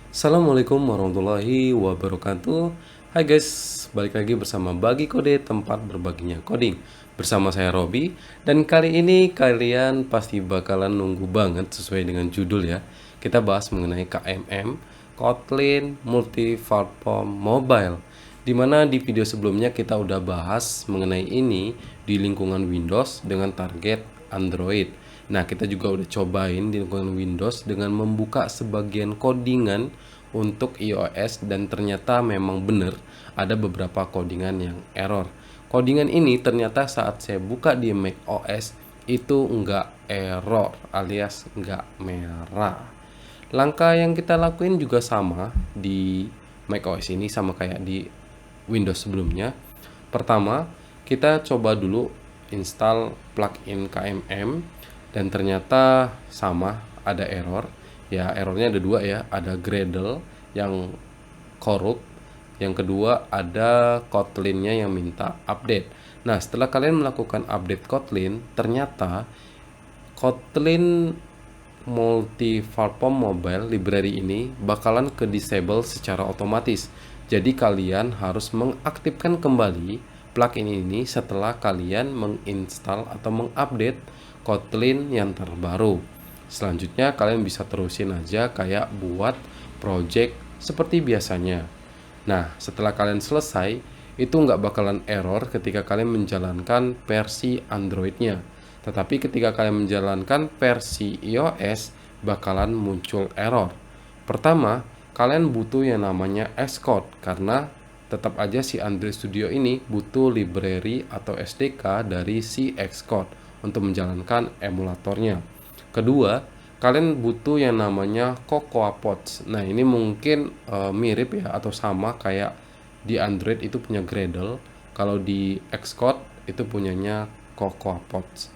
Assalamualaikum warahmatullahi wabarakatuh. Hai guys, balik lagi bersama Bagi Kode, tempat berbaginya coding. Bersama saya Robi, dan kali ini kalian pasti bakalan nunggu banget sesuai dengan judul ya. Kita bahas mengenai KMM, Kotlin Multi-Platform Mobile. Dimana di video sebelumnya kita udah bahas mengenai ini di lingkungan Windows dengan target Android. Nah, kita juga udah cobain di lingkungan Windows dengan membuka sebagian codingan untuk iOS, dan ternyata memang benar ada beberapa codingan yang error. Codingan ini ternyata saat saya buka di macOS itu nggak error alias nggak merah. Langkah yang kita lakuin juga sama di macOS ini sama kayak di Windows sebelumnya. Pertama, kita coba dulu install plugin KMM, dan ternyata sama, ada error. Ya, errornya ada dua ya, ada Gradle yang korup, yang kedua ada Kotlinnya yang minta update. Nah, setelah kalian melakukan update Kotlin, ternyata Kotlin Multi-Platform Mobile library ini bakalan ke disable secara otomatis. Jadi kalian harus mengaktifkan kembali plugin ini setelah kalian menginstal atau mengupdate Kotlin yang terbaru. Selanjutnya kalian bisa terusin aja kayak buat project seperti biasanya. Nah, setelah kalian selesai, itu nggak bakalan error ketika kalian menjalankan versi Android-nya. Tetapi ketika kalian menjalankan versi iOS, bakalan muncul error. Pertama, kalian butuh yang namanya Xcode, karena tetap aja si Android Studio ini butuh library atau SDK dari si Xcode untuk menjalankan emulatornya. Kedua, kalian butuh yang namanya Cocoa Pods. Nah, ini mungkin mirip ya atau sama kayak di Android itu punya Gradle, kalau di Xcode itu punyanya Cocoa Pods.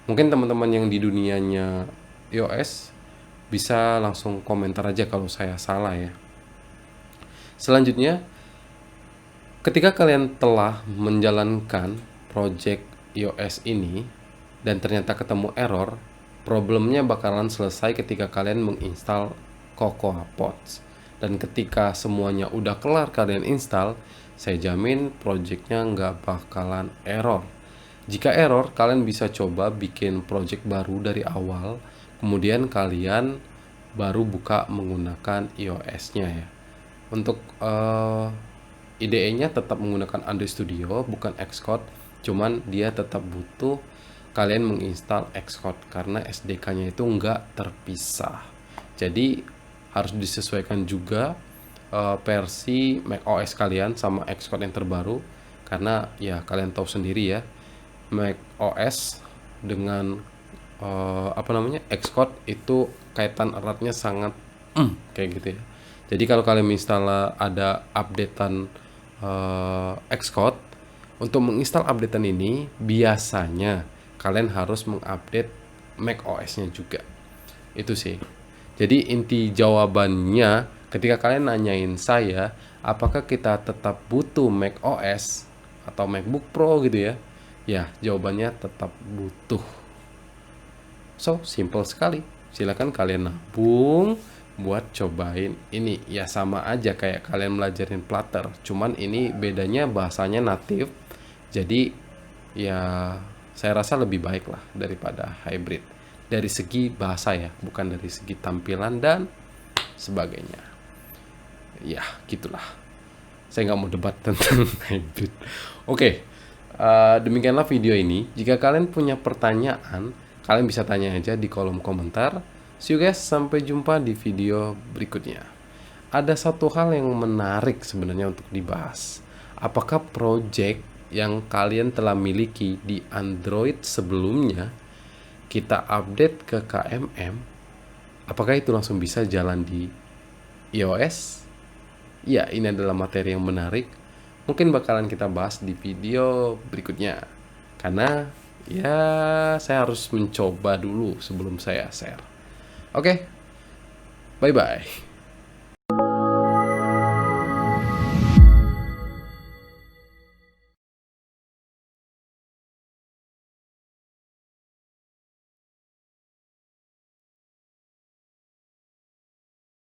Mungkin teman-teman yang di dunianya iOS bisa langsung komentar aja kalau saya salah ya. Selanjutnya, ketika kalian telah menjalankan project iOS ini dan ternyata ketemu error, problemnya bakalan selesai ketika kalian menginstal Cocoa Pods. Dan ketika semuanya udah kelar kalian install, saya jamin projectnya nggak bakalan error. Jika error, kalian bisa coba bikin project baru dari awal, kemudian kalian baru buka menggunakan iOS-nya ya. Untuk IDE-nya tetap menggunakan Android Studio, bukan Xcode, cuman dia tetap butuh kalian menginstal Xcode karena SDK-nya itu nggak terpisah. Jadi harus disesuaikan juga versi macOS kalian sama Xcode yang terbaru, karena ya kalian tahu sendiri ya, macOS dengan Xcode itu kaitan eratnya sangat kayak gitu ya. Jadi kalau kalian misalnya ada updatean Xcode, untuk menginstal updatean ini biasanya kalian harus mengupdate macOS-nya juga. Itu sih. Jadi inti jawabannya ketika kalian nanyain saya apakah kita tetap butuh macOS atau MacBook Pro gitu ya. Ya, jawabannya tetap butuh. So, simple sekali. Silakan kalian nabung buat cobain ini. Ya sama aja kayak kalian belajarin Flutter. Cuman ini bedanya bahasanya native. Jadi ya saya rasa lebih baik lah daripada hybrid. Dari segi bahasa ya, bukan dari segi tampilan dan sebagainya. Ya, gitulah. Saya nggak mau debat tentang hybrid. Oke, demikianlah video ini. Jika kalian punya pertanyaan, kalian bisa tanya aja di kolom komentar. See you guys, sampai jumpa di video berikutnya. Ada satu hal yang menarik sebenarnya untuk dibahas. Apakah project yang kalian telah miliki di Android sebelumnya, kita update ke KMM, apakah itu langsung bisa jalan di iOS? Ya, ini adalah materi yang menarik. Mungkin bakalan kita bahas di video berikutnya. Karena ya saya harus mencoba dulu sebelum saya share. Oke, bye-bye.